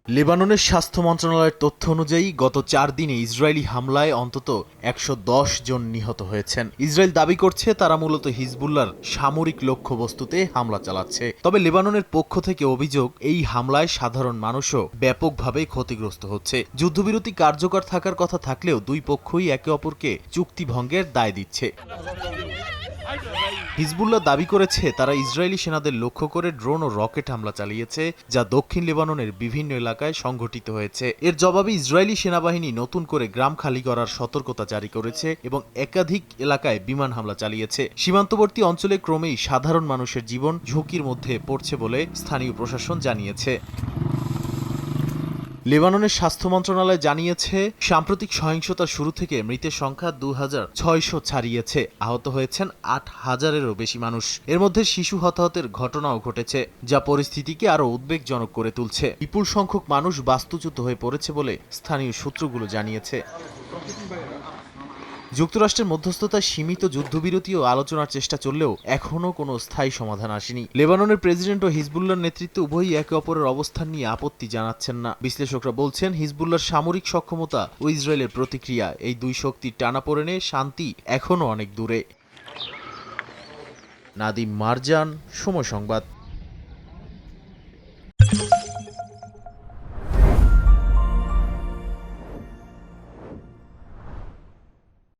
লেবাননের স্বাস্থ্য মন্ত্রণালয়ের তথ্য অনুযায়ী গত 4 দিনে ইসরায়েলি হামলায় অন্তত 110 জন নিহত হয়েছেন। ইসরায়েল দাবি করছে তারা মূলত হিজবুল্লাহর সামরিক লক্ষ্যবস্তুতে হামলা চালাচ্ছে। তবে লেবাননের পক্ষ থেকে অভিযোগ, এই হামলায় সাধারণ মানুষও ব্যাপকভাবে ক্ষতিগ্রস্ত হচ্ছে। যুদ্ধবিরতি কার্যকর থাকার কথা থাকলেও দুই পক্ষই একে অপরকে চুক্তি ভঙ্গের দায় দিচ্ছে। হিজবুল্লাহ দাবি করেছে তারা ইসরায়েলি সেনাদের লক্ষ্য করে ড্রোন ও রকেট হামলা চালিয়েছে, যা দক্ষিণ লেবাননের বিভিন্ন এলাকায় সংঘটিত হয়েছে। এর জবাবে ইসরায়েলি সেনাবাহিনী নতুন করে গ্রাম খালি করার সতর্কতা জারি করেছে এবং একাধিক এলাকায় বিমান হামলা চালিয়েছে। সীমান্তবর্তী অঞ্চলে ক্রমেই সাধারণ মানুষের জীবন ঝুঁকির মধ্যে পড়ছে বলে স্থানীয় প্রশাসন জানিয়েছে। লেবাননের স্বাস্থ্য মন্ত্রণালয় জানিয়েছে, সাম্প্রতিক সহিংসতার শুরু থেকে মৃতের সংখ্যা 2600 ছাড়িয়েছে। আহত হয়েছেন 8000-এরও বেশি মানুষ। এর মধ্যে শিশু হতাহতের ঘটনাও ঘটেছে, যা পরিস্থিতিকে আরও উদ্বেগজনক করে তুলছে। বিপুল সংখ্যক মানুষ বাস্তুচ্যুত হয়ে পড়েছে বলে স্থানীয় সূত্রগুলো জানিয়েছে। যুক্তরাষ্ট্রের মধ্যস্থতায় সীমিত যুদ্ধবিরতি ও আলোচনার চেষ্টা চললেও এখনও কোনো স্থায়ী সমাধান আসেনি। লেবাননের প্রেসিডেন্ট ও হিজবুল্লাহর নেতৃত্ব উভয়ই একে অপরের অবস্থান নিয়ে আপত্তি জানাচ্ছেন না। বিশ্লেষকরা বলছেন, হিজবুল্লাহর সামরিক সক্ষমতা ও ইসরায়েলের প্রতিক্রিয়া, এই দুই শক্তির টানাপোড়েনে শান্তি এখনও অনেক দূরে। নাদিম মারজান, সময় সংবাদ।